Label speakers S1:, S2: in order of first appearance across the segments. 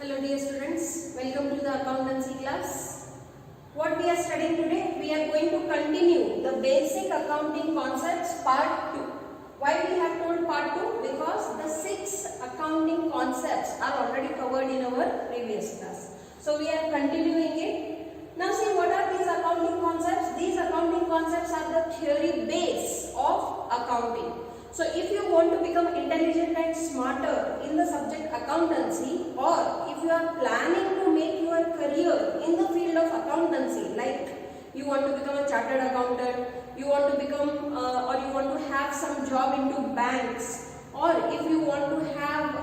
S1: Hello dear students, welcome to the accountancy class. What we are studying today, we are going to continue the basic accounting concepts part 2. Why we have told part 2? Because the 6 accounting concepts are already covered in our previous class. So we are continuing it. Now see, what are these accounting concepts? These accounting concepts are the theory base of accounting. So if you want to become intelligent and smarter in the subject accountancy, or if you are planning to make your career in the field of accountancy, like you want to become a chartered accountant, you want to become or you want to have some job into banks, or if you want to have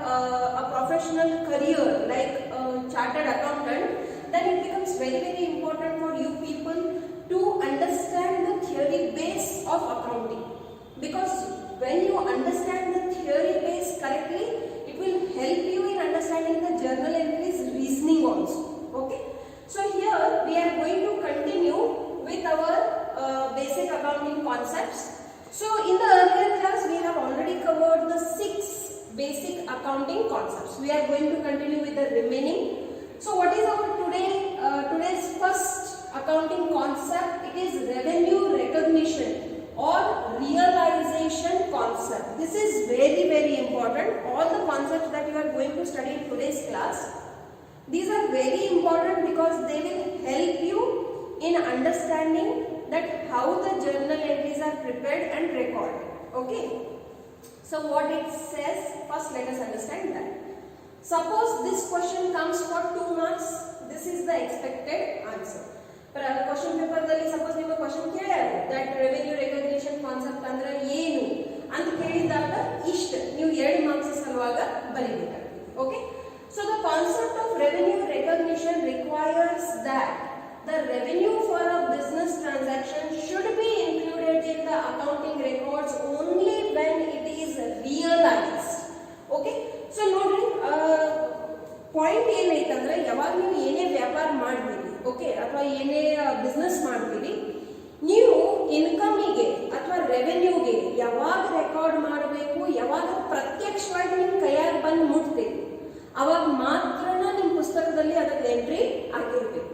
S1: a professional career like a chartered accountant, then it becomes very important for you people to understand the theory base of accounting. Because when you understand the theory base correctly, it will help you in understanding the journal entries reasoning also. Okay. So here we are going to continue with our basic accounting concepts. So in the earlier class we have already covered the 6 basic accounting concepts. We are going to continue with the remaining. So what is our today's first accounting concept? It is revenue recognition or realization concept. This is very important. All the concepts that you are going to study in today's class, these are very important because they will help you in understanding that how the journal entries are prepared and recorded. Okay. So what it says, first let us understand that. Suppose this question comes for 2 marks, this is the expected answer. Question paper dalli suppose ನಿಮ್ಮ question ಕೇಳ್ಯಾರ that revenue recognition concept ಅಂದ್ರೆ ಏನು ಅಂತ ಕೇಳಿದಾಗ ಇಷ್ಟು ನೀವು 2 marks ಸಲುವಾಗಿ ಬರೀಬೇಕಾಗುತ್ತೆ. Okay, so the concept of revenue recognition requires that the revenue for a business transaction should be included in the accounting records only when it is realized. Okay, so ನೋಡ್ರಿ point ಏನೈತಂದ್ರೆ ಯಾವಾಗ ನೀವು ಏನೇ ವ್ಯಾಪಾರ ಮಾಡ್ತೀರಿ, okay, ಅಥವಾ ಏನೇ business ಮಾಡ್ತೀರಿ, ನೀವು ಇನ್ಕಮಿಗೆ ಅಥವಾ ರೆವೆನ್ಯೂಗೆ ಯಾವಾಗ ರೆಕಾರ್ಡ್ ಮಾಡಬೇಕು, ಯಾವಾಗ ಪ್ರತ್ಯಕ್ಷವಾಗಿ ನಿಮ್ಮ ಕೈಯಾಗ ಬಂದು ಮುಟ್ತೀರಿ, ಅವಾಗ ಮಾತ್ರನ ನಿಮ್ಮ ಪುಸ್ತಕದಲ್ಲಿ ಅದಕ್ಕೆ ಎಂಟ್ರಿ ಆಗಿರಬೇಕು.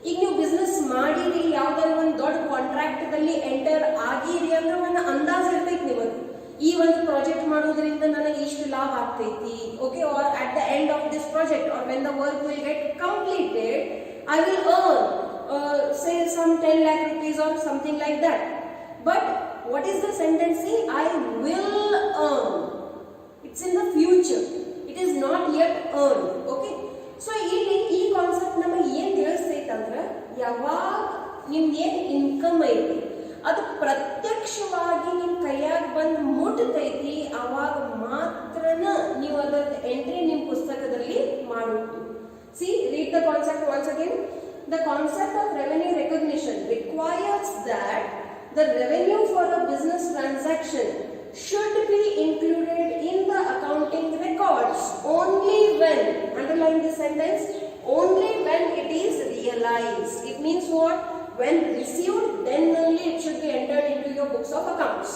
S1: ಈಗ ನೀವು ಬಿಸ್ನೆಸ್ ಮಾಡಿರಿ, ಯಾವ್ದಾದ್ರು ಒಂದು ದೊಡ್ಡ ಕಾಂಟ್ರಾಕ್ಟ್ದಲ್ಲಿ ಎಂಟರ್ ಆಗಿರಿ ಅಂದ್ರೆ ಒಂದು ಅಂದಾಜು ಇರ್ತೈತಿ ನಿಮಗೆ, ಈ ಒಂದು ಪ್ರಾಜೆಕ್ಟ್ ಮಾಡೋದ್ರಿಂದ ನನಗೆ ಇಷ್ಟು ಲಾಭ ಆಗ್ತೈತಿ. Okay, or at the end of this project or when the work will get completed, I will earn say some 10 lakh rupees or something like that. But what is the sentence? I will earn. It's in the future. It is not yet earned. Okay. So ಈ concept ನಮಗೆ ಏನು ತಿಳಿಸ್ತೈತೆ ಅಂದ್ರೆ, ಯಾವಾಗ ನಿಮ್ಗೆ ಏನು income ಐತಿ ಅದು ಪ್ರತ್ಯಕ್ಷವಾಗಿ ನಿಮ್ಮ ಕೈಯಾಗ ಬಂದು ಮುಟ್ತೈತಿ, ಅವಾಗ ಮಾತ್ರನ ನೀವು ಅದರ ಎಂಟ್ರಿ ನಿಮ್ಮ ಪುಸ್ತಕದಲ್ಲಿ ಮಾಡುವುದು. See, read the concept once again. The concept of revenue recognition requires that the revenue for a business transaction should be included in the accounting records only when, underline this sentence, only when it is realized. It means what? When received, then only it should be entered into your books of accounts.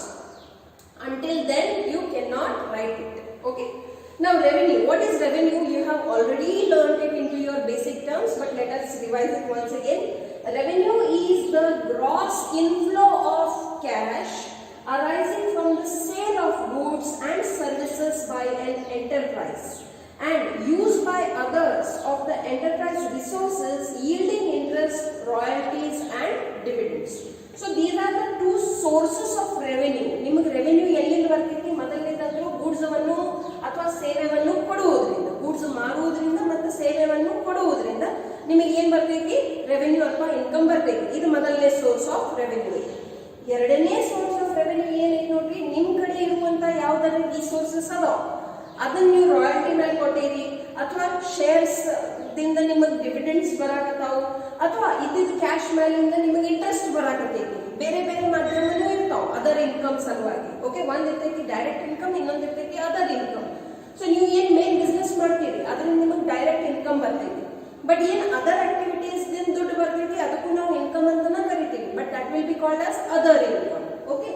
S1: Until then, you cannot write it. Okay. Now revenue, what is revenue? You have already learned it into your basic terms, but let us revise it once again. Revenue is the gross inflow of cash arising from the sale of goods and services by an enterprise and used by others of the enterprise resources yielding interest, royalties and dividends. So these are the 2 sources of revenue. ನಿಮಗೆ revenue ಎಲ್ಲಿಂದ ಬರ್ತೈತಿ? ಮೊದಲನೇದಾದ್ರು goods ಅನ್ನು ಅಥವಾ ಸೇವೆಯನ್ನು ಕೊಡುವುದರಿಂದ, goods ಮಾರುವುದರಿಂದ ಮತ್ತು ಸೇವೆಯನ್ನು ಕೊಡುವುದರಿಂದ ನಿಮಗೆ ಏನು ಬರ್ತೈತಿ? ರೆವೆನ್ಯೂ ಅಥವಾ ಇನ್ಕಮ್ ಬರ್ತೈತಿ. ಇದು ಮೊದಲನೇ ಸೋರ್ಸ್ ಆಫ್ ರೆವೆನ್ಯೂ. ಎರಡನೇ ಸೋರ್ಸ್ ಆಫ್ ರೆವೆನ್ಯೂ ಏನೈತಿ ನೋಡ್ರಿ, ನಿಮ್ಮ ಕಡೆ ಇರುವಂತ ಯಾವ್ದಾರ ರಿಸೋರ್ಸಸ್ ಅದಾವ, ಅದನ್ನ ನೀವು ರಾಯಲ್ಟಿ ಮೇಲೆ ಕೊಟ್ಟಿರಿ, ಅಥವಾ ಶೇರ್ಸ್ ದಿಂದ ನಿಮಗೆ ಡಿವಿಡೆಂಡ್ಸ್ ಬರಾಕತ್ತಾವು, ಅಥವಾ ಇದ್ದಿದ್ದ ಕ್ಯಾಶ್ ಮೇಲಿಂದ ನಿಮಗೆ ಇಂಟ್ರೆಸ್ಟ್ ಬರಾಕತ್ತೈತಿ. ಬೇರೆ ಮಾಧ್ಯಮನೂ ಇರ್ತಾವ ಅದರ್ ಇನ್ಕಮ್ ಸಲುವಾಗಿ. ಓಕೆ, ಒಂದ್ ಇರ್ತೈತಿ ಡೈರೆಕ್ಟ್ ಇನ್ಕಮ್, ಇನ್ನೊಂದು ಇರ್ತೈತಿ ಅದರ್ ಇನ್ಕಮ್. ಸೊ ನೀವು ಏನ್ ಮೇನ್ ಬಿಸ್ನೆಸ್ ಮಾಡ್ತೀರಿ ಅದರಿಂದ ನಿಮಗೆ ಡೈರೆಕ್ಟ್ ಇನ್ಕಮ್ ಬರ್ತೈತಿ. ಬಟ್ ಏನ್ ಅದರ್ ಆಕ್ಟಿವಿಟೀಸ್ ದಿಂದ ದುಡ್ಡು ಬರ್ತೈತಿ ಅದಕ್ಕೂ ನಾವು ಇನ್ಕಮ್ ಅಂತಾನೆ ಕರಿತೀವಿ, but that will be called as other income. Okay,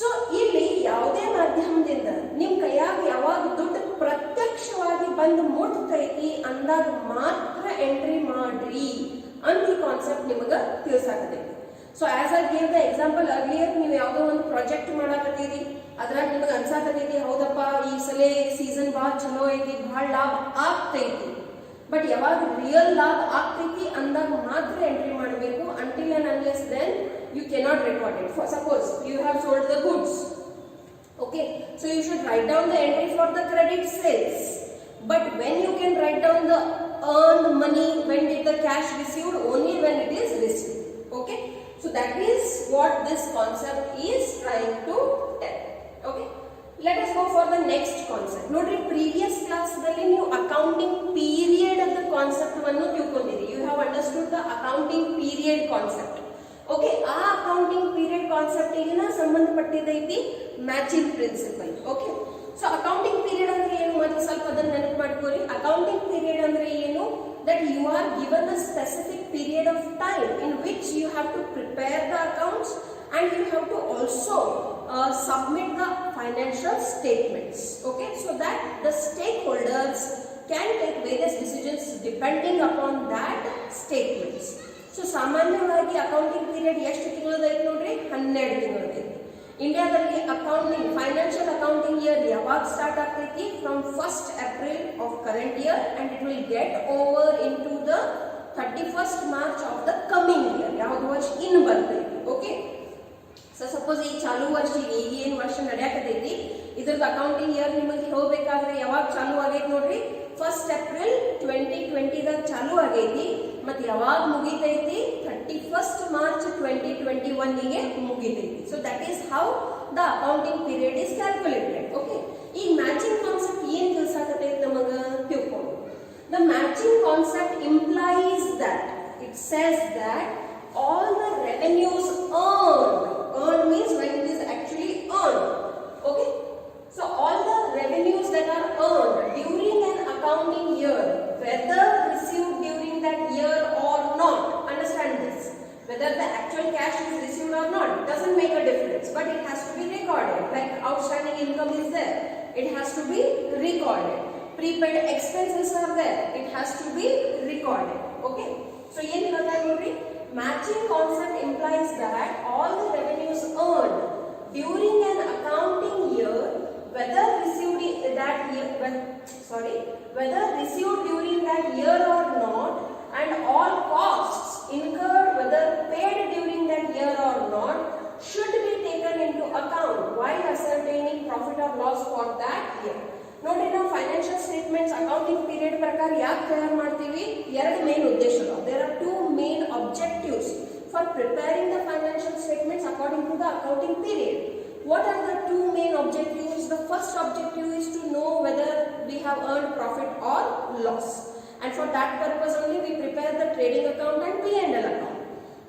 S1: so ಇಲ್ಲಿ ಯಾವುದೇ ಮಾಧ್ಯಮದಿಂದ ನಿಮ್ಮ ಕೈಯಾಗ ಯಾವಾಗ ದುಡ್ಡು ಪ್ರತ್ಯಕ್ಷವಾಗಿ ಬಂದು ಮುಟ್ತೈತಿ ಅಂದಾಗ ಮಾತ್ರ ಎಂಟ್ರಿ ಮಾಡ್ರಿ ಅಂತ ಈ ಕಾನ್ಸೆಪ್ಟ್ ನಿಮಗೆ ತಿಳಿಸಾಕತೈತಿ. So as I gave the example earlier, ನೀವು ಯಾವುದೋ ಒಂದು ಪ್ರಾಜೆಕ್ಟ್ ಮಾಡಾಕತ್ತೀರಿ, ಅದ್ರಾಗ ನಿಮಗೆ ಅನ್ಸಾಕತೈತಿ ಹೌದಪ್ಪ ಈ ಸಲ ಸೀಸನ್ ಭಾಳ ಚಲೋ ಐತಿ, ಭಾಳ ಲಾಭ ಆಗ್ತೈತಿ. ಬಟ್ ಯಾವಾಗ ರಿಯಲ್ ಲಾಭ ಆಗ್ತೈತಿ ಅಂದಾಗ ಮಾತ್ರ ಎಂಟ್ರಿ ಮಾಡಬೇಕು. Until and unless then you cannot record it. For suppose you have sold the goods, okay, so you should write down the entry for the credit sales. But when you can write down the earned money, when did the cash received? Only when it is received. Okay, so that is what this concept is trying to tell. Okay, let us go for the next concept. Nodri, previous class dalli ನೀವು accounting period of the concept vannu ತಿಳ್ಕೊಂಡಿರಿ. You have understood the accounting period concept. Okay, ಆ accounting period concept ಗೆ ಸಂಬಂಧಪಟ್ಟಿದ್ದೈತಿ matching principle. Okay, so accounting period ಅಂದ್ರೆ ಏನು ಮತ್ತೆ ಸ್ವಲ್ಪ ಅದನ್ನ ನೆನಪು ಮಾಡ್ಕೊಳ್ಳಿ. ಅಕೌಂಟಿಂಗ್ ಪೀರಿಯಡ್ ಅಂದ್ರೆ ಏನು? that you are given a specific period of time in which you have to prepare the accounts and you have to also submit the financial statements. Okay, so that the stakeholders can take various decisions depending upon that statements. So ಸಾಮಾನ್ಯವಾಗಿ accounting period ಎಷ್ಟು ತಿಂಗಳದೈತಿ ನೋಡ್ರಿ? 12 ತಿಂಗಳದೈತಿ. ಇಂಡಿಯಾದಲ್ಲಿ accounting financial accounting year ಯಾವಾಗ start ಆಗ್ತೈತಿ? From 1st April of current year and it will get over in to the 31st March of the coming year. ಯಾವ್ದು ವರ್ಷ ಇನ್ನು ಬರ್ತೈತಿ. ಓಕೆ, ಸೊ ಸಪೋಸ್ ಈ ಚಾಲು ವರ್ಷ ಈಗ ಏನು ವರ್ಷ ನಡೆಯಕತೈತಿ ಇದ್ರದ್ದು ಅಕೌಂಟಿಂಗ್ ಇಯರ್ ನಿಮಗೆ ಹೋಗ್ಬೇಕಾದ್ರೆ ಯಾವಾಗ ಚಾಲು ಆಗೈತಿ ನೋಡ್ರಿ? 1st April 2020 ದಾಗ ಚಾಲು ಆಗೈತಿ. ಮತ್ತೆ ಯಾವಾಗ ಮುಗಿತೈತಿ? 31st March 2021 ಗೆ ಮುಗಿತೈತಿ. So that is how the accounting period is calculated. Okay, ಈ ಮ್ಯಾಚಿಂಗ್ ಕಾನ್ಸೆಪ್ಟ್ ಏನ್ ತಿಳಿಸಾಕತೈತಿ ನಮಗ ತಿಳ್ಕೊಂಡು. The matching concept implies that it says that all the revenues earned means when it is actually earned. Okay, so all the revenues that are earned during an accounting year, whether received during that year or not, understand this, whether the actual cash is received or not doesn't make a difference, but it has to be recorded. Like outstanding income is there, it has to be recorded. Prepaid expenses are there, it has to be recorded. Okay, so yen hata nodri, matching concept implies that all the revenues earned during an accounting year, whether received that year, whether received during that year or not, and all costs incurred whether paid during that year or not should be taken into account while ascertaining profit or loss for that year. ನೋಡಿ, ನಾವು financial statements accounting period ಪ್ರಕಾರ ಯಾಕೆ ತಯಾರು ಮಾಡ್ತೀವಿ? ಎರಡು main ಉದ್ದೇಶಗಳು. There are two main objectives for preparing the financial statements according to the accounting period. What are the two main objectives? The first objective is to know whether we have earned profit or loss, and for that purpose only we prepare the trading account and P&L account.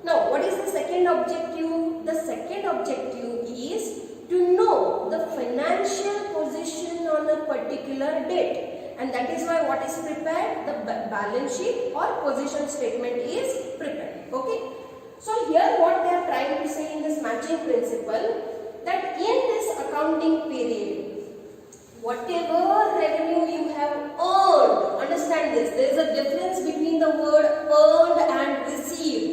S1: Now, what is the second objective? The second objective is to know the financial position on a particular date, and that is why what is prepared? The balance sheet or position statement is prepared. Okay, so here what they are trying to say in this matching principle, that in this accounting period, whatever revenue you have earned, understand this, there is a difference between the word earned and received.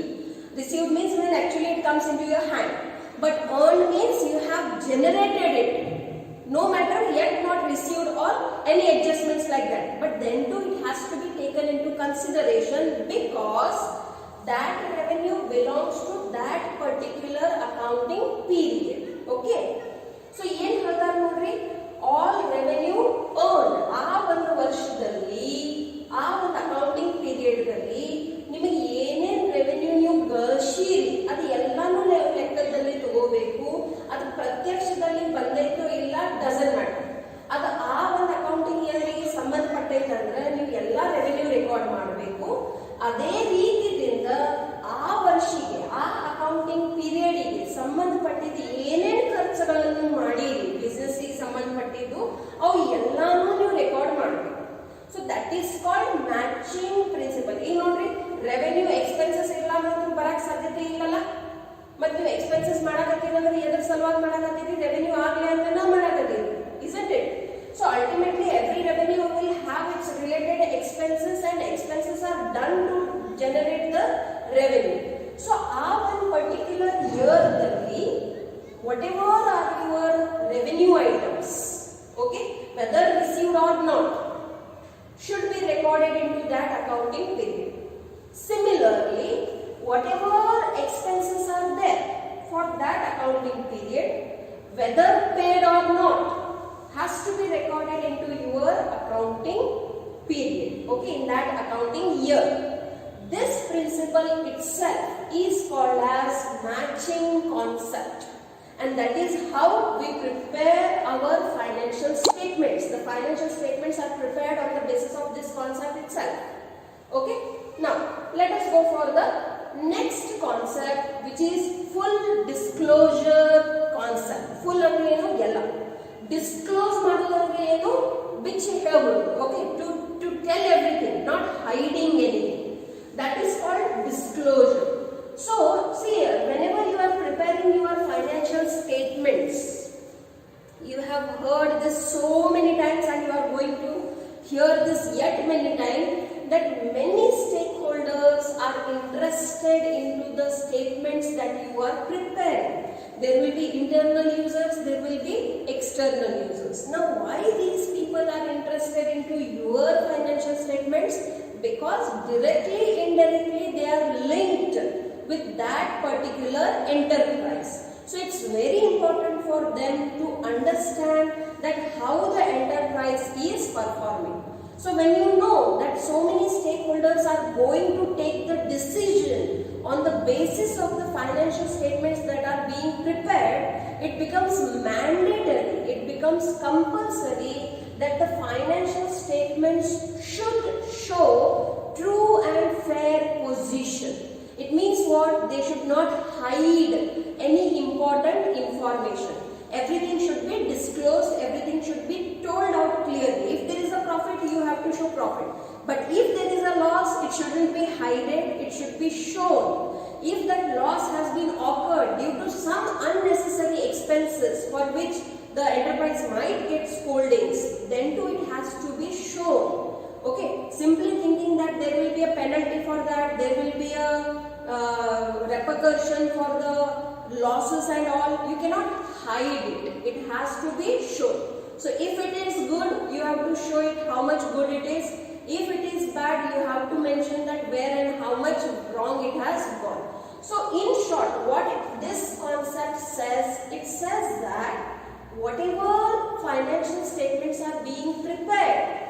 S1: Received means when actually it comes into your hand, but earned means you have generated it, no matter yet not received or any adjustments like that, but then too it has to be taken into consideration because that revenue belongs to that particular accounting period. Okay, so ಏನು ಹೇಳ್ತಾರೆ ನೋಡ್ರಿ, all revenue earn ಆ ಒಂದು ವರ್ಷದಲ್ಲಿ, ಆ ಒಂದು accounting ಪೀರಿಯಡ್ದಲ್ಲಿ ನಿಮಗೆ ಏನೇನು ರೆವೆನ್ಯೂ ನೀವು ಗಳಿಸಿರಿ ಅದು ಎಲ್ಲಾನು ಲೆಕ್ಕದಲ್ಲಿ ತಗೋಬೇಕು. ಅದು ಪ್ರತ್ಯಕ್ಷದಲ್ಲಿ ಬಂದೈತೋ ಇಲ್ಲ ಡಸಂಟ್ ಮ್ಯಾಟರ್, ಅದು ಆ ಒಂದು ಅಕೌಂಟಿಂಗ್ ಇಯರ್ಗೆ ಸಂಬಂಧಪಟ್ಟೈತಂದ್ರೆ ನೀವು ಎಲ್ಲ ರೆವೆನ್ಯೂ ರೆಕಾರ್ಡ್ ಮಾಡಬೇಕು. ಅದೇ ರೀತಿಯಿಂದ ಆ ವರ್ಷಿಗೆ, ಆ ಅಕೌಂಟಿಂಗ್ ಪೀರಿಯಡಿಗೆ ಸಂಬಂಧಪಟ್ಟಿದ್ದು ಏನೇನು ಖರ್ಚುಗಳನ್ನು ಮಾಡಿರಿ ಬಿಸ್ನೆಸ್ಸಿಗೆ ಸಂಬಂಧಪಟ್ಟಿದ್ದು ಅವು ಎಲ್ಲಾನು ನೀವು ರೆಕಾರ್ಡ್ ಮಾಡಬೇಕು. So that is called matching principle. ಈಗ ನೋಡ್ರಿ, ರೆವೆನ್ಯೂ ಎಕ್ಸ್ಪೆನ್ಸಸ್ ಇಲ್ಲ ಅಂದ್ರೆ ಬರಕ್ ಸಾಧ್ಯತೆ ಇಲ್ಲಲ್ಲ. ಮತ್ತೆ ನೀವು ಎಕ್ಸ್ಪೆನ್ಸಸ್ ಮಾಡಕತ್ತೀರಿ ಅಂದ್ರೆ ಎದ್ರ ಸಲುವಾಗಿ ಮಾಡಕತ್ತೀರಿ? ರೆವೆನ್ಯೂ ಆಗ್ಲಿ ಅಂತ generate the revenue. So ಆ one particular year ದಲ್ಲಿ whatever are your revenue items, okay, whether received or not, should be recorded into that accounting period. Similarly, whatever expenses are there for that accounting period, whether paid or not, has to be recorded into your accounting period, okay, in that accounting year. This principle itself is called as matching concept, and that is how we prepare our financial statements. The financial statements are prepared on the basis of this concept itself. Okay, now let us go for the next concept, which is full disclosure concept. Full ಅಂದ್ರೆ ಏನು? ಎಲ್ಲ. Disclose ಮಾಡೋದು ಅಂದ್ರೆ ಏನು? ಬಿಚ್ಚಿ ಹೇಳಬಹುದು. Okay, to tell everything, not hiding anything. That is called disclosure. So see here, whenever you are preparing your financial statements, you have heard this so many times and you are going to hear this yet many times, that many stakeholders are interested into the statements that you are preparing. There will be internal users, there will be external users. Now why these people are interested into your financial statements? Because directly, indirectly they are linked with that particular enterprise. So it's very important for them to understand that how the enterprise is performing. So when you know that so many stakeholders are going to take the decision on the basis of the financial statements that are being prepared, it becomes mandatory, it becomes compulsory that the financial statements should show true and fair position. It means what? They should not hide any important information. Everything should be disclosed, everything should be told out clearly. If there is a profit, you have to show profit. But if there is a loss, it shouldn't be hidden, it should be shown. If that loss has been occurred due to some unnecessary expenses for which the enterprise might get scoldings, then too it has to be shown. Okay, simply thinking that there will be a penalty for that, there will be a repercussion for the losses and all, you cannot hide it. It has to be shown. So if it is good, you have to show it how much good it is. If it is bad, you have to mention that where and how much wrong it has gone. So in short, what this concept says, it says that whatever financial statements are being prepared,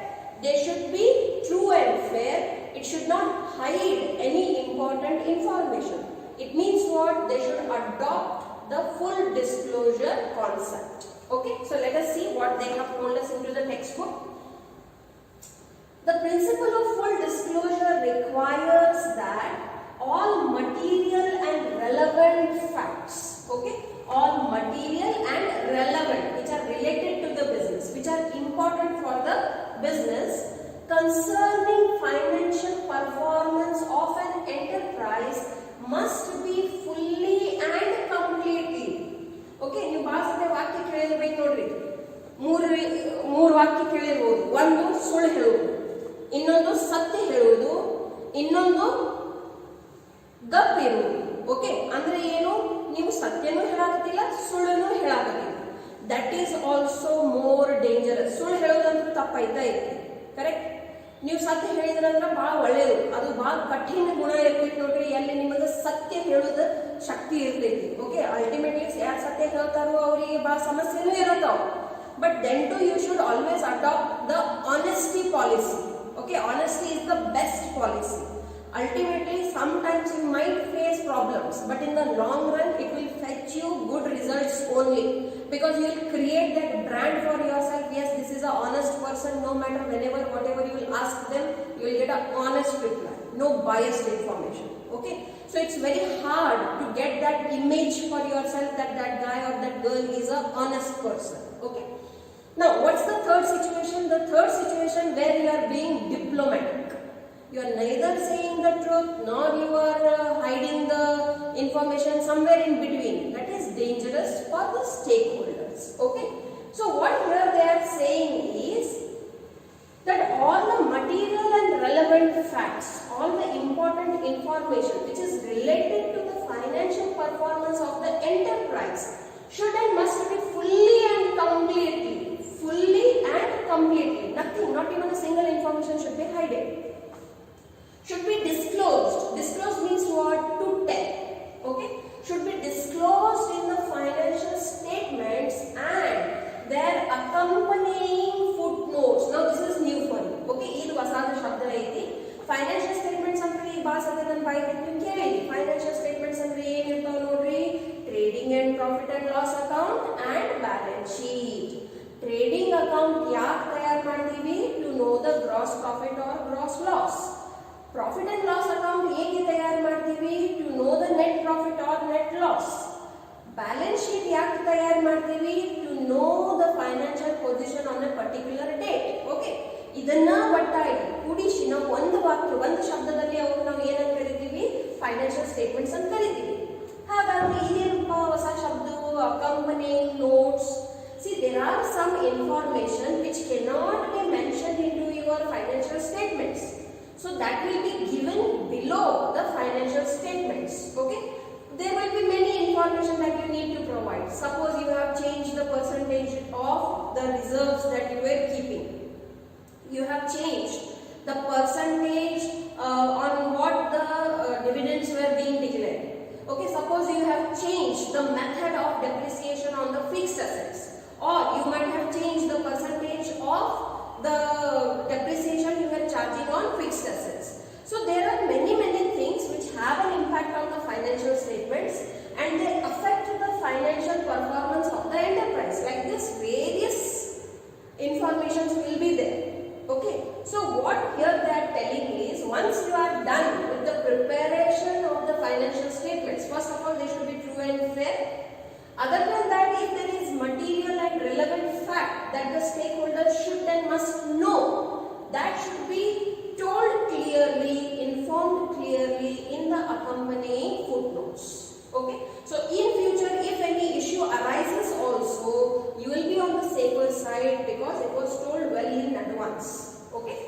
S1: they should be true and fair. It should not hide any important information. It means what? They should adopt the full disclosure concept. Okay, so let us see what they have told us into the textbook. The principle of full disclosure requires that all material and relevant facts, okay, all material and relevant, which are related to the business, which are important for the business, concerning financial performance of an enterprise must be fully and completely. Okay, ನೀವು ಭಾಳ ಸತಿ ವಾಕ್ಯ ಕೇಳಿರ್ಬೇಕು ನೋಡ್ರಿ. ಮೂರು ವಾಕ್ಯ ಕೇಳಿರ್ಬೋದು. ಒಂದು ಸುಳ್ಳು ಹೇಳುವುದು, ಇನ್ನೊಂದು ಸತ್ಯ ಹೇಳುವುದು, ಇನ್ನೊಂದು ಗಪ್ ಇರುವುದು. ಓಕೆ, ಅಂದ್ರೆ ಏನು? ನೀವು ಸತ್ಯನೂ ಹೇಳಾಕತ್ತಿಲ್ಲ, ಸುಳ್ಳನ್ನು ಹೇಳಾಕತ್ತಿಲ್ಲ. That is also more dangerous. ಸುಳ್ಳು ಹೇಳೋದಂದ್ರೂ ತಪ್ಪಾಯ್ತಾ ಐತಿ, ಕರೆಕ್ಟ್? ನೀವು ಸತ್ಯ ಹೇಳಿದ್ರಂದ್ರೆ ಬಹಳ ಒಳ್ಳೇದು, ಅದು ಬಹಳ ಕಠಿಣ ಗುಣ ಇರ್ತೈತಿ ನೋಡ್ರಿ. ಎಲ್ಲಿ ನಿಮಗೆ ಸತ್ಯ ಹೇಳೋದ ಶಕ್ತಿ ಇರ್ತೈತಿ. ಓಕೆ, ಅಲ್ಟಿಮೇಟ್ಲಿ ಯಾರು ಸತ್ಯ ಹೇಳ್ತಾರೋ ಅವರಿಗೆ ಬಹಳ ಸಮಸ್ಯೆನೂ ಇರುತ್ತಾವ. But then to you should always adapt the honesty policy. Okay, honesty is the best policy. Ultimately, sometimes you might face problems, but in the long run, it will fetch you good results only, because you will create that brand for yourself. Yes, this is an honest person. No matter whenever, whatever you will ask them, you will get an honest reply. No biased information. Okay, so it's very hard to get that image for yourself that that guy or that girl is an honest person. Okay. Now, what's the third situation? The third situation where you are being diplomatic. You are neither saying the truth nor you are hiding the information, somewhere in between. That is dangerous for the stakeholders. Okay. So what here they are saying is that all the material and relevant facts, all the important information which is related to the financial performance of the enterprise should and must be fully and completely, nothing, not even a single information should be hidden. Should be disclosed. Disclosed means what? To tell. Okay? Should be disclosed in the financial statements and their accompanying footnotes. Now this is new for you. Okay? Idu vasada shabda aiti. Financial statements andre ee baasade nan baayide ನೀವು ಕೇಳಿರಿ. Financial statements andre ಏನು ಇರ್ತಾವ ನೋಡ್ರಿ? Trading and profit and loss account and balance sheet. Trading account ಯಾಕೆ ತಯಾರು ಮಾಡ್ತೀವಿ? To know the gross profit or gross loss. Profit and loss account ಹೇಗೆ ತಯಾರು ಮಾಡ್ತೀವಿ? To know the net profit or net loss. Balance sheet ಯಾಕೆ ತಯಾರು ಮಾಡ್ತೀವಿ? To know the financial position on a particular date. Okay? ಇದನ್ನ ಒಟ್ಟಾಗಿ ಕೂಡಿಸಿ ನಾವು ಒಂದು ವಾಕ್ಯ ಒಂದು ಶಬ್ದದಲ್ಲಿ ಅವರು ನಾವು ಏನಂತ ಕರಿತೀವಿ? ಫೈನಾನ್ಷಿಯಲ್ ಸ್ಟೇಟ್ಮೆಂಟ್ಸ್ ಅಂತ ಕರಿತೀವಿ. ಹಾಗಾದ್ರೆ ಇದೇನಪ್ಪ ಹೊಸ ಶಬ್ದ? accompanying notes. See, there are some information which cannot be mentioned into your financial statements. So that will be given below the financial statements. Okay? There will be many information that you need to provide. Suppose you have changed the percentage of the reserves that you were keeping. You have changed the percentage on what the dividends were being declared. Okay, suppose you have changed the method of depreciation on the fixed assets, or you might have changed the percentage of the depreciation you were charging on fixed assets. So there are many things which have an impact on the financial statements and they affect the financial performance of the enterprise. Like this, various informations will be there. Okay, so what here they are telling is, once you are done with the preparation of the financial statements, first of all they should be true and fair. Other than that, if there is material and relevant fact that the stakeholders should and must know, that should be told clearly, informed clearly in the accompanying footnotes. Okay, so in future if any issue arises also, you will be on the safer side because it was told well in advance. Okay,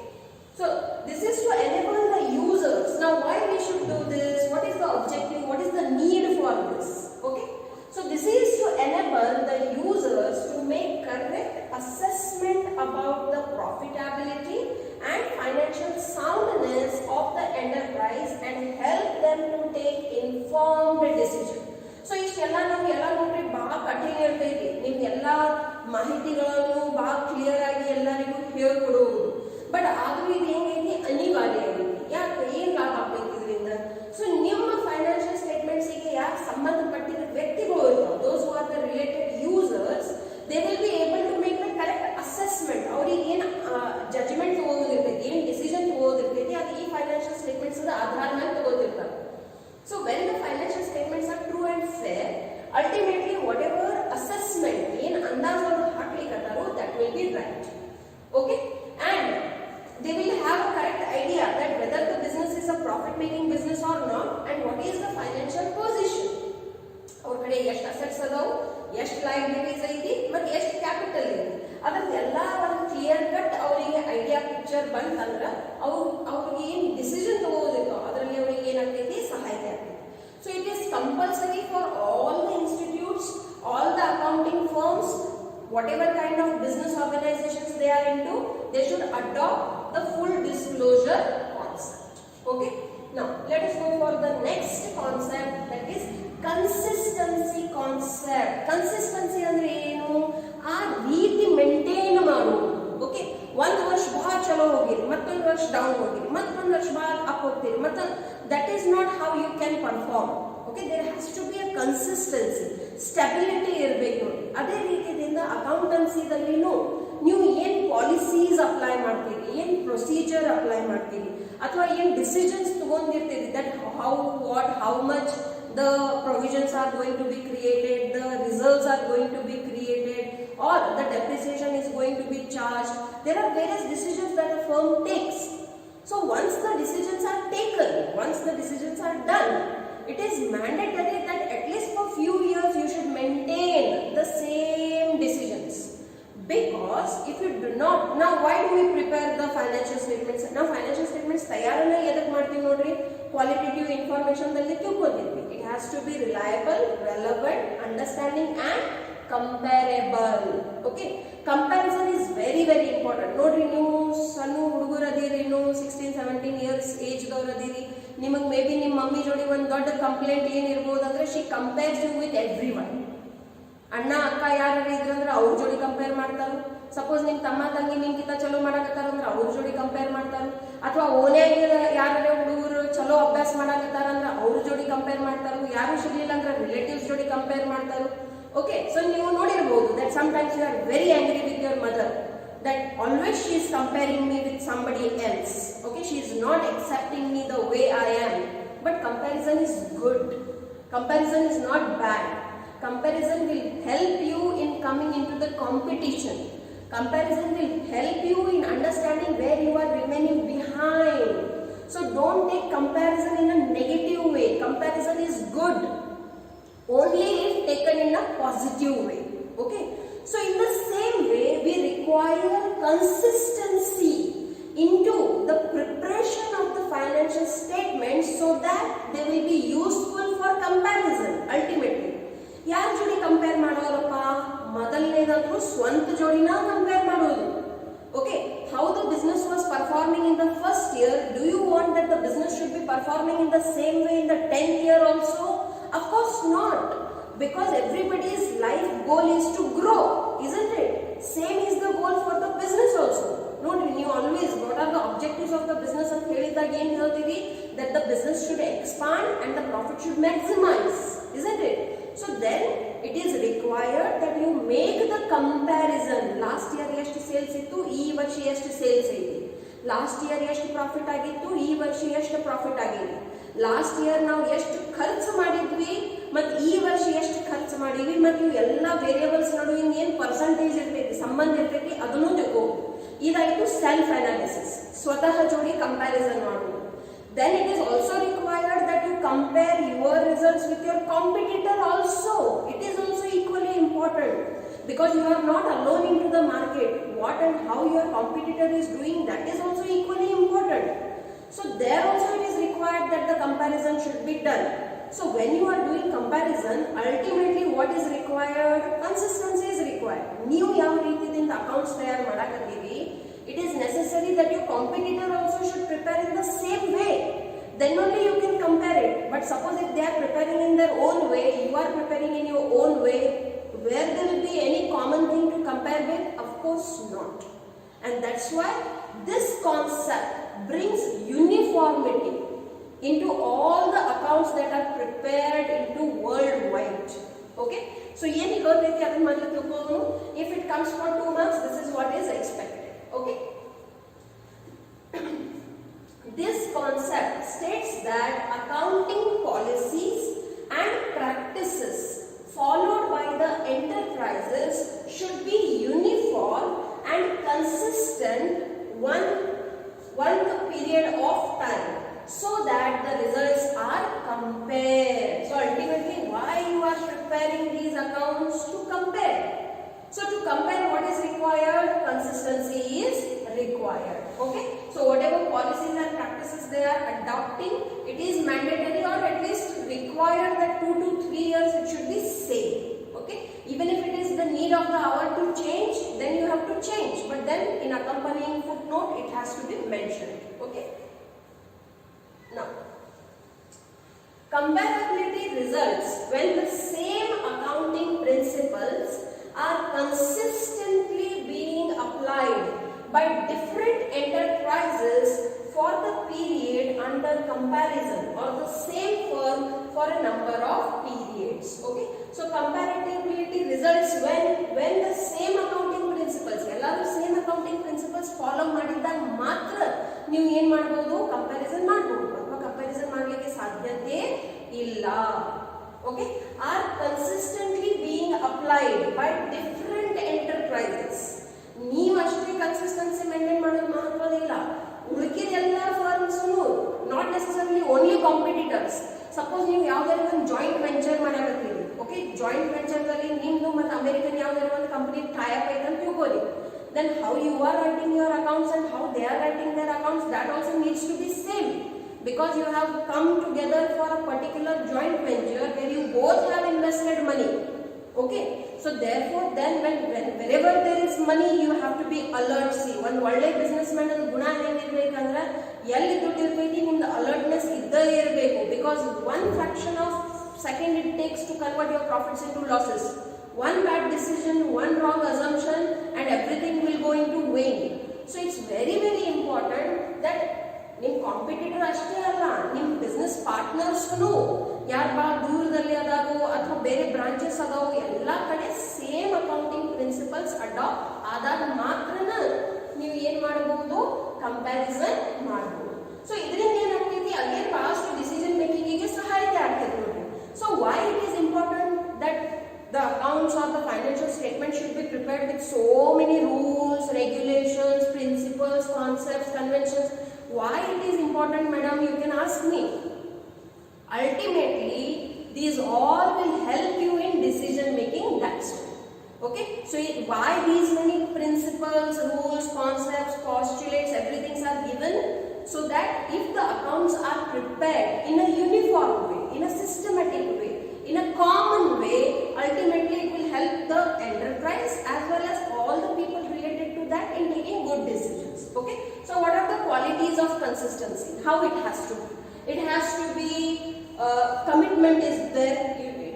S1: so this is to enable the users. Now why we should do this? What is the objective? What is the need for this? Okay, so this is to enable the users to make correct assessment about the profitability and financial soundness of the enterprise and help them to take informed decision. So ಇಷ್ಟೆಲ್ಲ ನಾವು ಎಲ್ಲ ನೋಡ್ರಿ ಬಹಳ ಕಠಿಣ ಇರ್ತೈತಿ. ನಿಮ್ಗೆಲ್ಲ ಮಾಹಿತಿಗಳನ್ನು ಬಹಳ ಕ್ಲಿಯರ್ ಆಗಿ ಎಲ್ಲರಿಗೂ ಹೇಳ್ಕೊಡುವುದು. ಬಟ್ ಆದ್ರೂ ಇದು ಹೆಂಗೈತಿ? ಅನಿವಾರ್ಯ ಐತಿ. ಯಾಕೆ? ಏನ್ ಲಾಭ ಆಗ್ತೈತಿ ಇದರಿಂದ? ಸೊ ನಿಮ್ಮ ಫೈನಾನ್ಷಿಯಲ್ ಸ್ಟೇಟ್ಮೆಂಟ್ಸ್ ಗೆ ಯಾಕೆ ಸಂಬಂಧಪಟ್ಟಿದ ವ್ಯಕ್ತಿಗಳು ಇರ್ತಾವೆ, those who are the related users, they will be able to make the correct assessment. ಅವ್ರಿಗೆ ಏನು ಜಡ್ಜ್ಮೆಂಟ್ ತಗೋದಿರ್ತೈತಿ, ಏನು ಡಿಸಿಷನ್ ತಗೋದಿರ್ತೈತಿ, ಅದು ಈ ಫೈನಾನ್ಷಿಯಲ್ ಸ್ಟೇಟ್ಮೆಂಟ್ಸ್ ಆಧಾರ ಮೇಲೆ ತಗೋತಿರ್ತಾರೆ. So when the financial statements are true and fair, ultimately whatever assessment ಏನು ಅಂದಾಜು ಹಾಕ್ಲಿಕ್ಕತ್ತಾರೋ that will be right. Okay, and they will have a correct idea that whether the business is a profit making business or not and what is the financial position. ಅವ್ರ ಕಡೆ ಎಷ್ಟು assets ಅದಾವು, ಎಷ್ಟು liabilities ಐತಿ ಮತ್ತು ಎಷ್ಟು capital ಐತಿ, ಅದಕ್ಕೆಲ್ಲ ಒಂದು ಕ್ಲಿಯರ್ ಕಟ್ ಅವರಿಗೆ ಐಡಿಯಾ ಪಿಕ್ಚರ್ ಬಂತಂದ್ರೆ ಅವ್ರಿಗೆ ಏನು ಡಿಸಿಷನ್ ತಗೋದಿರ್ತೋ ಅದರಲ್ಲಿ ಅವರಿಗೆ ಏನಾಗ್ತೈತಿ? ಸಹಾಯ ಆಗ್ತೈತಿ. So it is compulsory for all the institutes, all the accounting firms, whatever kind of business organizations they are into, they should adopt the full disclosure concept. Okay, now let us go for the next concept, that is consistency concept. Consistency ಅಂದ್ರೆ ಏನು? ಆ ರೀತಿ maintain ಮಾಡೋದು. Okay, ಒಂದು ವರ್ಷ ಬಹಳ ಚಲೋ ಹೋಗಿರಿ, ಮತ್ತೊಂದು ವರ್ಷ ಡೌನ್ ಹೋಗಿರಿ, ಮತ್ತೊಂದು ವರ್ಷ ಬಹಳ ಅಪ್ ಹೋಗ್ತೀರಿ, ಮತ್ತೆ that is not how you can perform. Okay, there has to be a consistency, stability ಇರಬೇಕು ನೋಡಿ. ಅದೇ ರೀತಿಯಿಂದ ಅಕೌಂಟೆನ್ಸಿದಲ್ಲಿನೂ ನೀವು ಏನು ಪಾಲಿಸೀಸ್ ಅಪ್ಲೈ ಮಾಡ್ತೀರಿ, ಏನು ಪ್ರೊಸೀಜರ್ ಅಪ್ಲೈ ಮಾಡ್ತೀರಿ, ಅಥವಾ ಏನು ಡಿಸಿಷನ್ಸ್ ತಗೊಂಡಿರ್ತೀರಿ, that how what how much the provisions are going to be created, the reserves are going to be created, or the depreciation is going to be charged. There are various decisions that a firm takes. So once the decisions are taken, once the decisions are done, it is mandatory that at least for few years you should maintain the same decisions. Because if you do not, now why do we prepare the financial statements? Now financial statements ತಯಾರನ್ನ ಎದಕ್ಕೆ ಮಾಡ್ತೀವಿ ನೋಡ್ರಿ? Qualitative ಇನ್ಫಾರ್ಮೇಶನ್ದಲ್ಲಿ ತಿಳ್ಕೊಂಡಿದ್ವಿ. It has to be reliable, relevant, understanding and comparable. Okay, comparison is very very important. ನೋಡ್ರಿ, ನೀವು ಸಣ್ಣ ಹುಡುಗರು ಅದೀರಿ, ಇನ್ನು 16-17 ಇಯರ್ಸ್ ಏಜ್ದವ್ರು ಅದೀರಿ, ನಿಮಗೆ ಮೇ ಬಿ ನಿಮ್ಮ ಮಮ್ಮಿ ಜೋಡಿ ಒಂದು ದೊಡ್ಡ ಕಂಪ್ಲೇಂಟ್ ಏನಿರ್ಬೋದು ಅಂದ್ರೆ she compares you with every one. ಅಣ್ಣ ಅಕ್ಕ ಯಾರು ಇದ್ರಂದ್ರೆ ಅವ್ರ ಜೋಡಿ ಕಂಪೇರ್ ಮಾಡ್ತಾರೆ. ಸಪೋಸ್ ನಿಮ್ ತಮ್ಮ ತಂಗಿ ನಿಮ್ಗಿಂತ ಚಲೋ ಮಾಡಕತ್ತಾರ ಅಂದ್ರೆ ಅವ್ರ ಜೋಡಿ ಕಂಪೇರ್ ಮಾಡ್ತಾರೆ. ಅಥವಾ ಓನ್ಯಾಗ ಯಾರೇ ಹುಡುಗರು ಚಲೋ ಅಭ್ಯಾಸ ಮಾಡಕತ್ತಾರ ಅಂದ್ರೆ ಅವ್ರ ಜೋಡಿ ಕಂಪೇರ್ ಮಾಡ್ತಾರೆ. ಯಾರು ಸಿಗ್ಲಿಲ್ಲ ಅಂದ್ರೆ ರಿಲೇಟಿವ್ಸ್ ಜೋಡಿ ಕಂಪೇರ್ ಮಾಡ್ತಾರೆ. Okay, so you noticed that sometimes you are very angry with your mother, that always she is comparing me with somebody else. Okay, she is not accepting me the way I am. But comparison is good. Comparison is not bad. Comparison will help you in coming into the competition. Comparison will help you in understanding where you are remaining behind. So don't take comparison in a negative way. Comparison is good only if taken in a positive way. Okay, so in the same way we require consistency into the preparation of the financial statements so that they will be useful for comparison. Ultimately ಯಾರ ಜೋಡಿ compare ಮಾಡೋರಪ್ಪ? ಮೊದಲನೇದಾದ್ರೂ ಸ್ವಂತ ಜೋಡಿನ compare ಮಾಡೋದು. Okay, how the business was performing in the first year, do you want that the business should be performing in the same way in the 10th year also? Of course not, because everybody's life goal is to grow, isn't it? Same is the goal for the business also. Notice, you always, what are the objectives of the business and ಹೇಳಿದಾಗ ಏನು ಹೇಳ್ತೀವಿ? That the business should expand and the profit should maximize, isn't it? So then it is required that you make the comparison. Last year ಎಷ್ಟು sales ಇತ್ತು, ಈ ವರ್ಷ ಎಷ್ಟು sales ಐತಿ. Last year ಎಷ್ಟು ಪ್ರಾಫಿಟ್ ಆಗಿತ್ತು, ಈ ವರ್ಷ ಎಷ್ಟು ಪ್ರಾಫಿಟ್ ಆಗಿದೆ. ಲಾಸ್ಟ್ ಇಯರ್ ನಾವು ಎಷ್ಟು ಖರ್ಚು ಮಾಡಿದ್ವಿ ಮತ್ತು ಈ ವರ್ಷ ಎಷ್ಟು ಖರ್ಚು ಮಾಡಿದ್ವಿ, ಮತ್ತು ಇವು ಎಲ್ಲ ವೇರಿಯಬಲ್ಸ್ ನಡುವಿನ ಏನು ಪರ್ಸೆಂಟೇಜ್ ಇರ್ತೈತಿ, ಸಂಬಂಧ ಇರ್ತೈತಿ, ಅದನ್ನು ತಗೋ. ಇದಾಯಿತು ಸೆಲ್ಫ್ ಅನಾಲಿಸಿಸ್, ಸ್ವತಃ ಜೋಡಿ ಕಂಪ್ಯಾರಿಸನ್ ಮಾಡೋದು. Then it is also required that you compare your results with your competitor also. It is also equally important because you are not alone into the market. What and how your competitor is doing, that is also equally important. So there also it is required that the comparison should be done. So when you are doing comparison, ultimately what is required? Consistency is required. ನೀವು ಯಾವ ರೀತಿಯಿಂದ accounts ತಯಾರು ಮಾಡಕತ್ತೀವಿ, it is necessary that your competitor also should prepare in the same way. Then only you can compare it. But suppose if they are preparing in their own way, you are preparing in your own way, where there will be any common thing to compare with? Of course not. And that's why this concept brings uniformity into all the accounts that are prepared into worldwide. Okay, so if it comes for 2 marks, this is what is expected. Okay, this concept states that accounting policies and practices followed by the enterprises should be uniform and consistent one period of time, so that the results are compared. So ultimately, why you are preparing these accounts? To compare. So to compare, what is required? Consistency is required. Okay, so whatever policies and practices they are adopting, it is mandatory or at least required that 2 to 3 years it should be same. Okay, even if it is the need of the hour to change, then you have to change, but then in accompanying footnote it has to be mentioned. Okay, now comparability results when the same accounting principles are consistently being applied by different enterprises for the period under comparison, or the same firm for a number of periods. Okay, so comparability results when the same accounting principles, ಎಲ್ಲರೂ same accounting principles follow ಮಾಡಿದಾಗ ಮಾತ್ರ ನೀವು ಏನು ಮಾಡಬಹುದು? Comparison ಮಾಡಬಹುದು. ಅಥವಾ comparison ಮಾಡಲಿಕ್ಕೆ ಸಾಧ್ಯತೆ ಇಲ್ಲ. Okay, are consistently being applied by different enterprises. ನೀವು ಅಷ್ಟೇ ಕನ್ಸಿಸ್ಟೆನ್ಸಿ ಮೇಂಟೈನ್ ಮಾಡೋದು ಮಹತ್ವದಿಲ್ಲ. ಉಳಿಕೆದ ಎಲ್ಲ firms not necessarily only competitors. Suppose ನೀವು ಯಾವ್ದಾದ್ರು ಒಂದು ಜಾಯಿಂಟ್ ವೆಂಚರ್ ಮಾಡಕತ್ತೀರಿ. ಓಕೆ, ಜಾಯಿಂಟ್ ವೆಂಚರ್ದಲ್ಲಿ ನಿಮ್ದು ಮತ್ತು ಅಮೆರಿಕನ್ ಯಾವ್ದಾದ್ರು ಒಂದು ಕಂಪನಿ ಟೈ ಅಪ್ ಐತೆ ಅಂತ ತಿಳ್ಕೊಳ್ಳಿ. Then how you are writing your accounts and how they are writing their accounts, that also needs to be same. because you have come together for a particular joint venture where you both have invested money. Okay, so therefore then wherever there is money you have to be alert. See, one ಒಳ್ಳೆ business man ಅದ ಗುಣ ಏನಿರ್ಬೇಕಂದ್ರೆ ಎಲ್ಲಿ ದುಡ್ಡು ಇರ್ತೈತಿ ನಿಮ್ದು alertness ಇದ್ದೇ ಇರಬೇಕು, because one fraction of second it takes to convert your profits into losses. One bad decision, one wrong assumption and everything will go into vain. So it's very important that ನಿಮ್ಮ competitor ಅಷ್ಟೇ ಅಲ್ಲ, ನಿಮ್ಮ business ಪಾರ್ಟ್ನರ್ಸ್ಗೂ ಯಾರು ಭಾಳ ದೂರದಲ್ಲಿ ಅದಾವು ಅಥವಾ ಬೇರೆ ಬ್ರಾಂಚಸ್ ಅದಾವು ಎಲ್ಲ ಕಡೆ ಸೇಮ್ ಅಕೌಂಟಿಂಗ್ ಪ್ರಿನ್ಸಿಪಲ್ಸ್ ಅಡಾಪ್ಟ್ ಆದಾಗ ಮಾತ್ರನ ನೀವು ಏನು ಮಾಡಬಹುದು, ಕಂಪ್ಯಾರಿಸನ್ ಮಾಡಬಹುದು. ಸೊ ಇದರಿಂದ ಏನಾಗ್ತೈತಿ, ಅಗೇನ್ ಬಹಳಷ್ಟು ಡಿಸಿಷನ್ ಮೇಕಿಂಗಿಗೆ ಸಹಾಯತೆ ಆಗ್ತೈತಿ ನೋಡಿ. So why it is important that the accounts or the financial statement should be prepared with so many rules, regulations, principles, concepts, conventions. Why it is important, madam? You can ask me. Ultimately, these all will help you in decision making. That's all. Okay. So why these many principles, rules, concepts, postulates, everything are given, so that if the accounts are prepared in a uniform way, in a systematic way, in a common way, ultimately it will help the enterprise as well as all the people related to that in taking good decisions. Okay, so what are the qualities of consistency? How it has to be? It has to be commitment is there.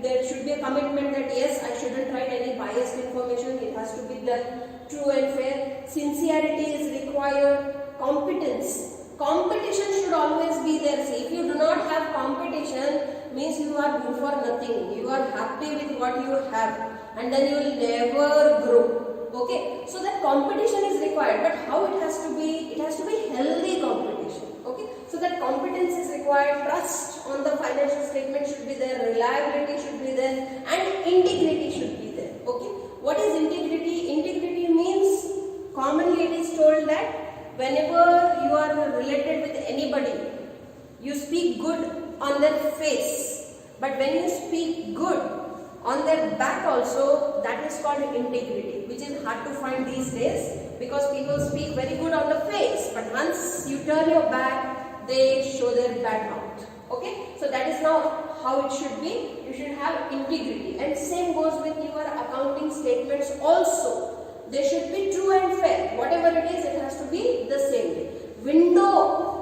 S1: There should be a commitment that yes, I shouldn't write any biased information. It has to be done true and fair. Sincerity is required. Competition should always be there. See, if you do not have competition, means you are good for nothing. You are happy with what you have and then you will never grow. Okay, so that competition is required, but how it has to be? It has to be healthy competition. Okay, so that competence is required. Trust on the financial statement should be there, reliability should be there, and integrity should be there. Okay, what is integrity? Integrity means commonly it is told that whenever you are related with anybody, you speak good on their face, but when you speak good on their back also, that is called integrity, which is hard to find these days because people speak very good on the face, but once you turn your back, they show their bad mouth. Okay, so that is now how it should be. You should have integrity, and same goes with your accounting statements also. They should be true and fair. Whatever it is, it has to be the same way. Window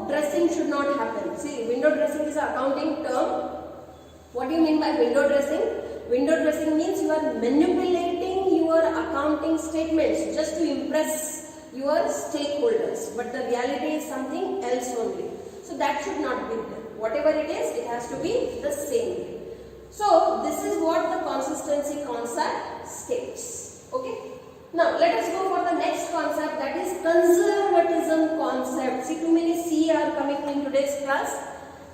S1: dressing should not happen. See, window dressing is an accounting term. What do you mean by window dressing? Window dressing means you are manipulating your accounting statements just to impress your stakeholders, but the reality is something else only. So that should not be there. Whatever it is, it has to be the same way. So this is what the consistency concept states. Okay. Now let us go for the next concept, that is conservatism concept. See, too many C are coming in today's class.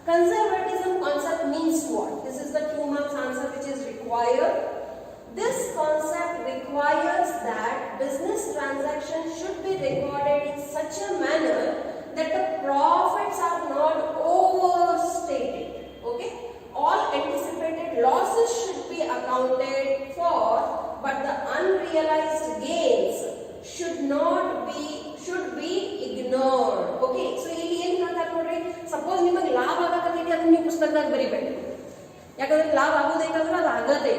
S1: Conservatism concept means what? This is the 2 marks answer which is required. This concept requires that business transactions should be recorded in such a manner that the profits are not overstated. Okay, all anticipated losses should be accounted for, but the unrealized gains should be ignored. Okay, so ಇಲ್ಲಿ ಏನು ಹೇಳ್ತಾರೆ ನೋಡ್ರಿ, suppose ನಿಮಗೆ ಲಾಭ ಆಗಕತ್ತೈತಿ ಅದನ್ನ ನೀವು ಪುಸ್ತಕದಾಗ ಬರಿಬೇಡಿ, ಯಾಕಂದ್ರೆ ಲಾಭ ಆಗೋದೈತಂದ್ರೆ ಅದು ಆಗದೇ.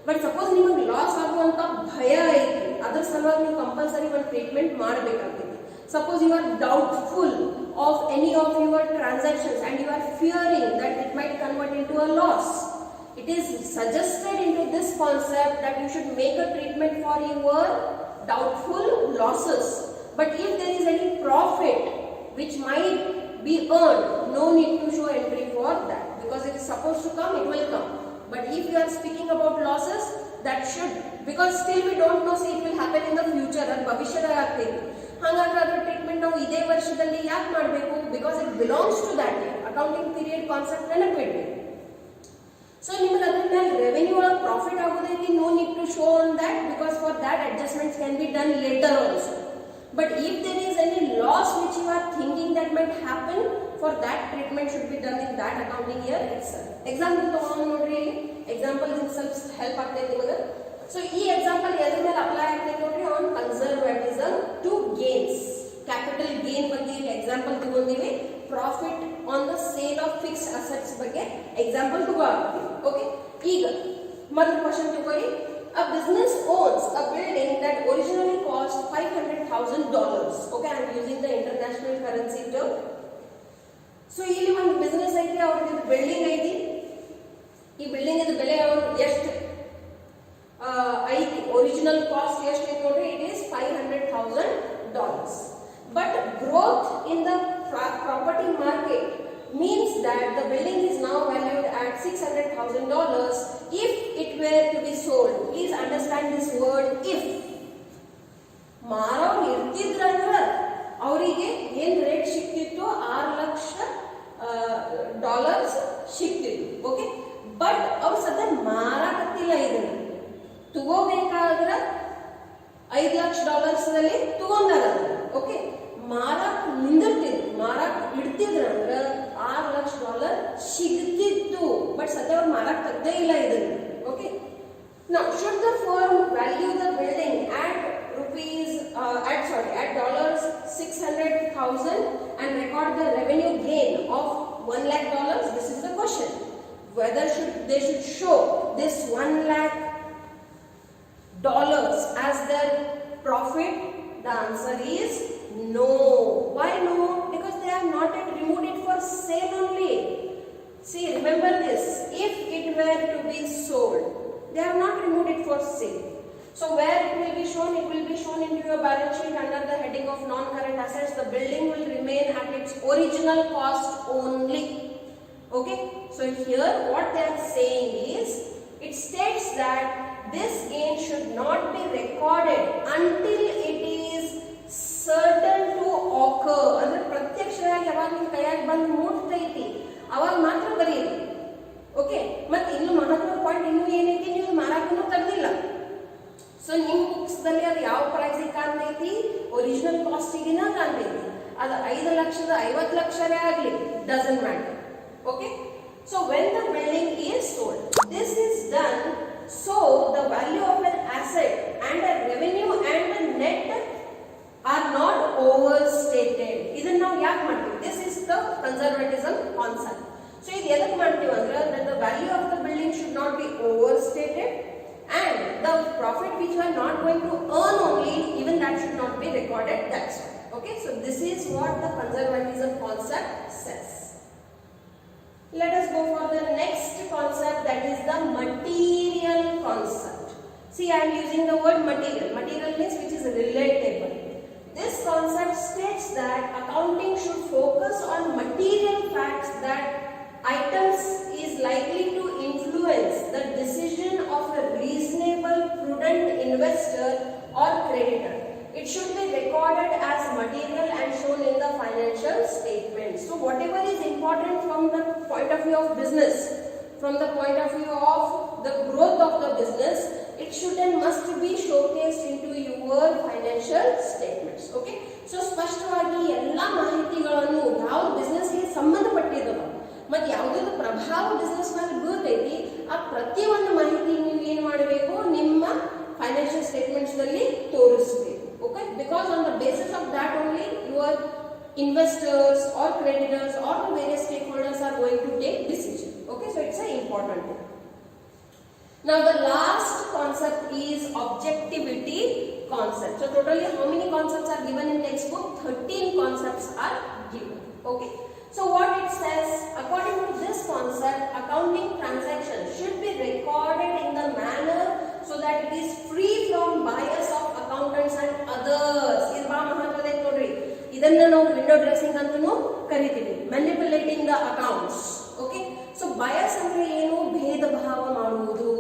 S1: ಬಟ್ ಸಪೋಸ್ ನಿಮಗೆ ಲಾಸ್ ಆಗುವಂತ ಭಯ ಐತಿ, ಅದ್ರ ಸಲುವಾಗಿ ನೀವು ಕಂಪಲ್ಸರಿ ಒಂದು treatment ಮಾಡಬೇಕಾಗ್ತೈತಿ. Suppose you are doubtful of any of your transactions and you are fearing that it might convert into a loss. It is suggested into this concept that you should make a treatment for your doubtful losses. But if there is any profit which might be earned, no need to show entry for that, because it is supposed to come, it will come. But if you are speaking about losses, that should, because still we don't know, see, it will happen in the future, and bhavishyadag ಆಗ್ತೈತಿ. ಹಾಗಾಗಿ ಅದರ treatment ನಾವು ಇದೇ ವರ್ಷದಲ್ಲಿ ಯಾಕೆ ಮಾಡಬೇಕು? Because it belongs to that accounting period concept ನೆನಪಿಡಬೇಕು. So ನಿಮಗೆ ಅದರ ಮೇಲೆ ರೆವೆನ್ಯೂ ಒಳಗೆ ಪ್ರಾಫಿಟ್ ಆಗೋದೈತಿ, no need to show on that, because for that adjustments can be done later also. But if there is any loss which you are thinking that might happen, for that treatment should be done in that accounting year itself. Example ತಗೊಂಡು ನೋಡ್ರಿ, example itself help ಆಗ್ತೈತಿ ನಿಮಗೆ. So ಈ example ಎದ್ರ ಮೇಲೆ apply ಆಗ್ತೈತಿ ನೋಡ್ರಿ, on conservatism to gains. Capital gain ಬಗ್ಗೆ ಇಲ್ಲಿ example ತಗೊಂಡಿವಿ, profit on the fixed assets ಬಗ್ಗೆ ಎಕ್ಸಾಂಪಲ್ ತಗೋತೀವಿ. ಓಕೆ, ಈಗ ಮೊದಲ ಕ್ವಶನ್ ತಗೊಳ್ಳಿ. A business owns a building that originally cost $500,000. Okay, I am using the international currency term. So ಇಲ್ಲಿ ಒಂದು business ಐತಿ, ಅವ್ರದ್ದು ಬಿಲ್ಡಿಂಗ್ ಐತಿ. ಈ ಬಿಲ್ಡಿಂಗ್ ಇದು ಬೆಲೆ ಅವರು ಎಷ್ಟು ಐತಿ, ಒರಿಜಿನಲ್ ಕಾಸ್ಟ್ ಎಷ್ಟು ಐತಿ ನೋಡ್ರಿ, it is $500,000. But growth in the property market means that the building is now valued at $600,000 if it were to be sold. Please understand this word if. ಮಾರವ್ರು ಇರ್ತಿದ್ರಂದ್ರ ಅವರಿಗೆ ಏನ್ ರೇಟ್ ಸಿಕ್ತಿತ್ತು, $6 ಲಕ್ಷ ಸಿಕ್ತಿತ್ತು. ಓಕೆ, ಬಟ್ ಅವ್ರು ಸದ್ಯ ಮಾರಾಕತ್ತಿಲ್ಲ, ಇದನ್ನ ತಗೋಬೇಕಾದ್ರ $5 ಲಕ್ಷ ತಗೊಂಡಾರ. ಓಕೆ, ಮಾರಾಕ್ ನಿಂದಿರ್ತಿದ್ರು, ಮಾರಾಕ್ ಇಡ್ತಿದ್ರಂದ್ರ $6 ಲಕ್ಷ ಸಿಗ್ತಿತ್ತು, ಬಟ್ ಸದ್ಯ ಅವ್ರು ಮಾರಾಕ್ ತಗ್ದೇ ಇಲ್ಲ ಇದನ್ನ. Okay, now should the firm value the building at $600,000 and record the revenue gain of $1 lakh? This is the question. Whether they should show this $1 lakh as their profit? The answer is no. Why no? Because they have not yet removed it for sale only. See, remember this. If it were to be sold, they have not removed it for sale. So where it will be shown? It will be shown into your balance sheet under the heading of non-current assets. The building will remain at its original cost only. Okay. So here what they are saying is, it states that this gain should not be recorded until it is certain to occur. ಅಂದ್ರೆ ಪ್ರತ್ಯಕ್ಷವಾಗಿ ಯಾವಾಗ ನಿಮ್ಮ ಕೈಯಾಗಿ ಬಂದು ಮುಟ್ತೈತಿ ಅವಾಗ ಮಾತ್ರ ಬರೀರಿ. Okay, ಮತ್ತೆ ಇನ್ನು ಮಹತ್ವದ ಪಾಯಿಂಟ್ ಇನ್ನೂ ಏನೈತಿ, ನೀವು ಮಾರಾಕನೂ ತೆಗ್ದಿಲ್ಲ. ಸೊ ನಿಮ್ಮ ಬುಕ್ಸ್ ದಲ್ಲಿ ಅದು ಯಾವ ಪ್ರೈಸ್ ಕಾಣ್ತೈತಿ, ಒರಿಜಿನಲ್ ಕಾಸ್ಟಿಗಿನ ಕಾಣ್ತೈತಿ. ಅದು 5 ಲಕ್ಷದ 50 ಲಕ್ಷನೇ ಆಗಲಿ, doesn't matter. Okay, so when the building is sold, this is done so the value of an asset and the revenue and the net are not overstated. ಇದನ್ನ ನಾವು ಯಾಕೆ ಮಾಡ್ತೀವಿ? This is the conservatism concept. So ಇದು ಎದಕ್ಕೆ ಮಾಡ್ತೀವಿ ಅಂದ್ರೆ, that the value of the building should not be overstated and the profit which you are not going to earn only, even that should not be recorded. That's all. Okay, so this is what the conservatism concept says. Let us go for the next concept, that is the material concept. See, I am using the word material. Material means which is relatable. This concept states that accounting should focus on material facts that items is likely to influence the decision of a reasonable, prudent investor or creditor. It should be recorded as material and shown in the financial statements. So whatever is important from the point of view of business, from the point of view of the growth of the business, it should and must be showcased into your financial statements. Okay, so ಸ್ಪಷ್ಟವಾಗಿ ಎಲ್ಲ ಮಾಹಿತಿಗಳನ್ನು ಯಾವ ಬಿಸ್ನೆಸ್ಗೆ ಸಂಬಂಧಪಟ್ಟಿದವ ಮತ್ತು ಯಾವುದಾದ್ರು ಪ್ರಭಾವ business ಮೇಲೆ ಬೀರ್ತೈತಿ, ಆ ಪ್ರತಿಯೊಂದು ಮಾಹಿತಿ ನೀವು ಏನು ಮಾಡಬೇಕು, ನಿಮ್ಮ ಫೈನಾನ್ಷಿಯಲ್ ಸ್ಟೇಟ್ಮೆಂಟ್ಸ್ ನಲ್ಲಿ ತೋರಿಸಬೇಕು. Okay, because on the basis of that only your investors or creditors or the various stakeholders are going to take decision. Okay, so it's an important thing. Now the last concept is objectivity concept. So totally how many concepts are given in textbook? 13 concepts are given. Okay, so what it says, according to this concept, accounting transactions should be recorded in the manner so that it is free from bias of accountants and others. ಇದು ಬಹಳ ಮಹತ್ವದ ಐತೆ ನೋಡ್ರಿ. ಇದನ್ನ ನಾವು window dressing ಅಂತನೂ ಕರಿತೀವಿ, manipulating the accounts. Okay, so bias ಅಂದ್ರೆ ಏನು, ಭೇದ ಭಾವ ಮಾಡುವುದು.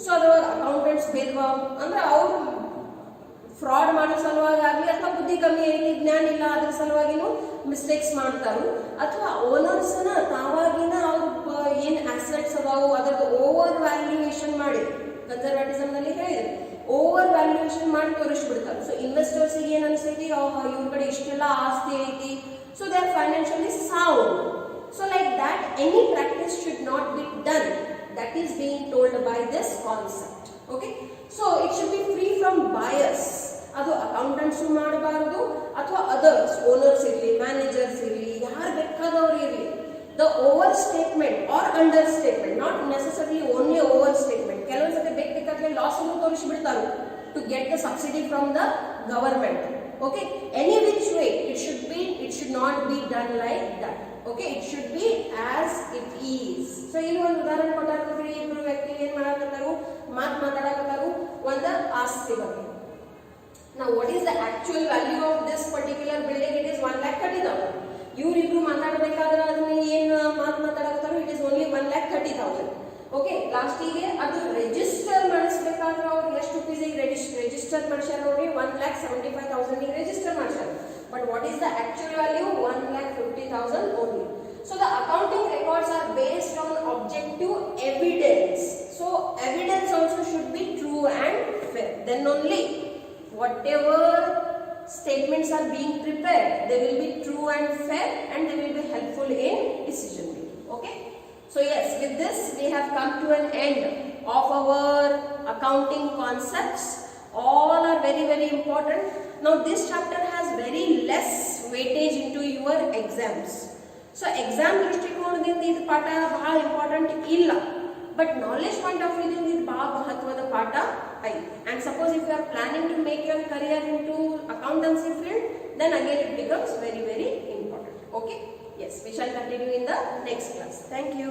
S1: ಸೊ ಅದ್ರೊಳಗೆ ಅಕೌಂಟೆಂಟ್ಸ್ ಭೇದ ಭಾವ ಅಂದ್ರೆ ಅವ್ರು ಫ್ರಾಡ್ ಮಾಡೋ ಸಲುವಾಗಿ ಆಗಲಿ, ಅಥವಾ ಬುದ್ಧಿ ಕಮ್ಮಿ ಐತಿ, ಜ್ಞಾನ ಇಲ್ಲ, ಅದ್ರ ಸಲುವಾಗಿನೂ ಮಿಸ್ಟೇಕ್ಸ್ ಮಾಡ್ತಾರು, ಅಥವಾ ಓನರ್ಸ್ನ ತಾವಾಗಿನ ಅವ್ರ ಏನ್ ಅಸೆಟ್ಸ್ ಅದಾವು ಅದ್ರದ್ದು ಓವರ್ ವ್ಯಾಲ್ಯೂಯೇಷನ್ ಮಾಡಿ, ಕನ್ಸರ್ವೇಟಿಸಮ್ ನಲ್ಲಿ ಹೇಳಿದ್ರು, ಓವರ್ ವ್ಯಾಲ್ಯೂಯೇಷನ್ ಮಾಡಿ ತೋರಿಸ್ಬಿಡ್ತಾರೆ. ಸೊ ಇನ್ವೆಸ್ಟರ್ಸ್ ಏನ್ ಅನ್ಸೈತಿ, ಇವ್ರ ಕಡೆ ಇಷ್ಟೆಲ್ಲ ಆಸ್ತಿ ಐತಿ, so they are financially sound. So like that, any practice should not be done. That is being told by this concept. Okay, so it should be free from bias. ಅದು accountants ಮಾಡಬಾರದು, ಅಥವಾ others, owners ಇರಲಿ, managers ಇರಲಿ, ಯಾರು ಬೇಕಾದವ್ರು ಇರಲಿ, the overstatement or understatement, not necessarily only overstatement. ಕೆಲವೊಂದು ಸತಿ ಬೇಕಾದ್ರೆ ಲಾಸ್ ಅನ್ನು ತೋರಿಸಿಬಿಡ್ತಾರೆ to get the subsidy from the government. Okay, any which way it should not be done like that. Okay, it should be as it is. So ಇಲ್ಲಿ ಒಂದು ಉದಾಹರಣೆ ಕೊಟ್ಟಾರೆ ನೋಡ್ರಿ, ಇಬ್ರು ವ್ಯಕ್ತಿ ಏನು ಮಾಡಕತ್ತಾರು, ಮಾತಾಡಕತ್ತಾರು ಒಂದು ಆಸ್ತಿ ಬಗ್ಗೆ. Now what is the actual value of this particular building? It is 1,30,000. ಇವರಿಬ್ರು ಮಾತಾಡಬೇಕಾದ್ರೆ ಅದನ್ನ ಏನು ಮಾತಾಡಕತ್ತಾರೋ it is only 1,30,000. ಓಕೆ, ಲಾಸ್ಟಿಗೆ ಅದು ರಿಜಿಸ್ಟರ್ ಮಾಡಿಸಬೇಕಾದ್ರೆ ಅವ್ರು ಎಷ್ಟು ಫೀಸಿಗೆ ರಿಜಿಸ್ಟರ್ ಮಾಡ್ಯಾರ ನೋಡಿ, 1,75,000 ರಿಜಿಸ್ಟರ್ ಮಾಡ್ಯಾರ. But what is the actual value? 1,50,000 only. So the accounting records are based on objective evidence. So evidence also should be true and fair. Then only whatever statements are being prepared, they will be true and fair, and they will be helpful in decision making. Okay. So yes, with this we have come to an end of our accounting concepts. All are very, very important. Now this chapter has very less weightage into your exams. So exam ದೃಷ್ಟಿಕೋನದಿಂದ ಇದು ಪಾಠ ಬಹಳ important ಇಲ್ಲ, but knowledge point of ವ್ಯೂದಿಂದ ಇದು ಬಹಳ ಮಹತ್ವದ ಪಾಠ ಐತಿ. And suppose if you are planning to make your career into accountancy field, then again it becomes very, very important. Okay. Yes, we shall continue in the next class. Thank you.